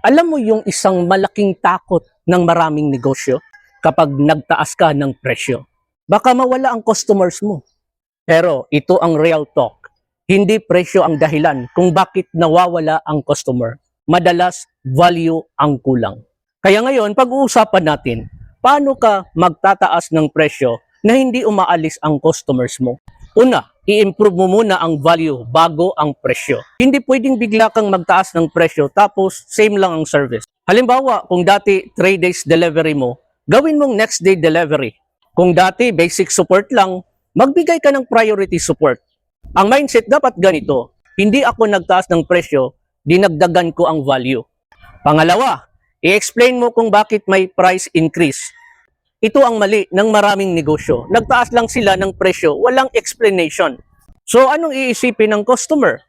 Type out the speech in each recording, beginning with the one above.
Alam mo yung isang malaking takot ng maraming negosyo kapag nagtaas ka ng presyo. Baka mawala ang customers mo. Pero ito ang real talk. Hindi presyo ang dahilan kung bakit nawawala ang customer. Madalas, value ang kulang. Kaya ngayon, pag-uusapan natin, paano ka magtataas ng presyo na hindi umaalis ang customers mo? Una, i-improve mo muna ang value bago ang presyo. Hindi pwedeng bigla kang magtaas ng presyo tapos same lang ang service. Halimbawa, kung dati 3 days delivery mo, gawin mong next day delivery. Kung dati basic support lang, magbigay ka ng priority support. Ang mindset dapat ganito, hindi ako nagtaas ng presyo, dinagdagan ko ang value. Pangalawa, i-explain mo kung bakit may price increase. Ito ang mali ng maraming negosyo. Nagtaas lang sila ng presyo, walang explanation. So anong iisipin ng customer?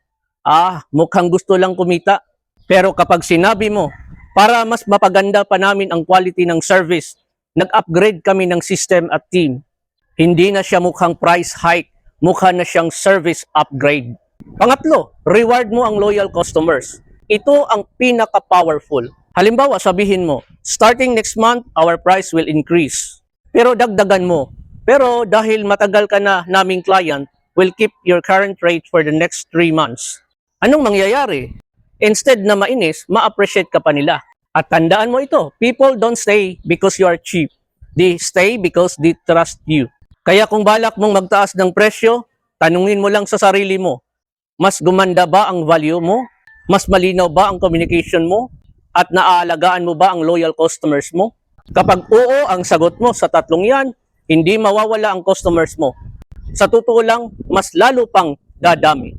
Mukhang gusto lang kumita. Pero kapag sinabi mo, para mas mapaganda pa namin ang quality ng service, nag-upgrade kami ng system at team. Hindi na siya mukhang price hike, mukha na siyang service upgrade. Pangatlo, reward mo ang loyal customers. Ito ang pinaka-powerful. Halimbawa, sabihin mo, starting next month, our price will increase. Pero dagdagan mo. Pero dahil matagal ka na naming client, we'll keep your current rate for the next 3 months. Anong mangyayari? Instead na mainis, ma-appreciate ka pa nila. At tandaan mo ito, people don't stay because you are cheap. They stay because they trust you. Kaya kung balak mong magtaas ng presyo, tanungin mo lang sa sarili mo, mas gumanda ba ang value mo? Mas malinaw ba ang communication mo? At naaalagaan mo ba ang loyal customers mo? Kapag oo ang sagot mo sa tatlong yan, hindi mawawala ang customers mo. Sa totoo lang, mas lalo pang dadami.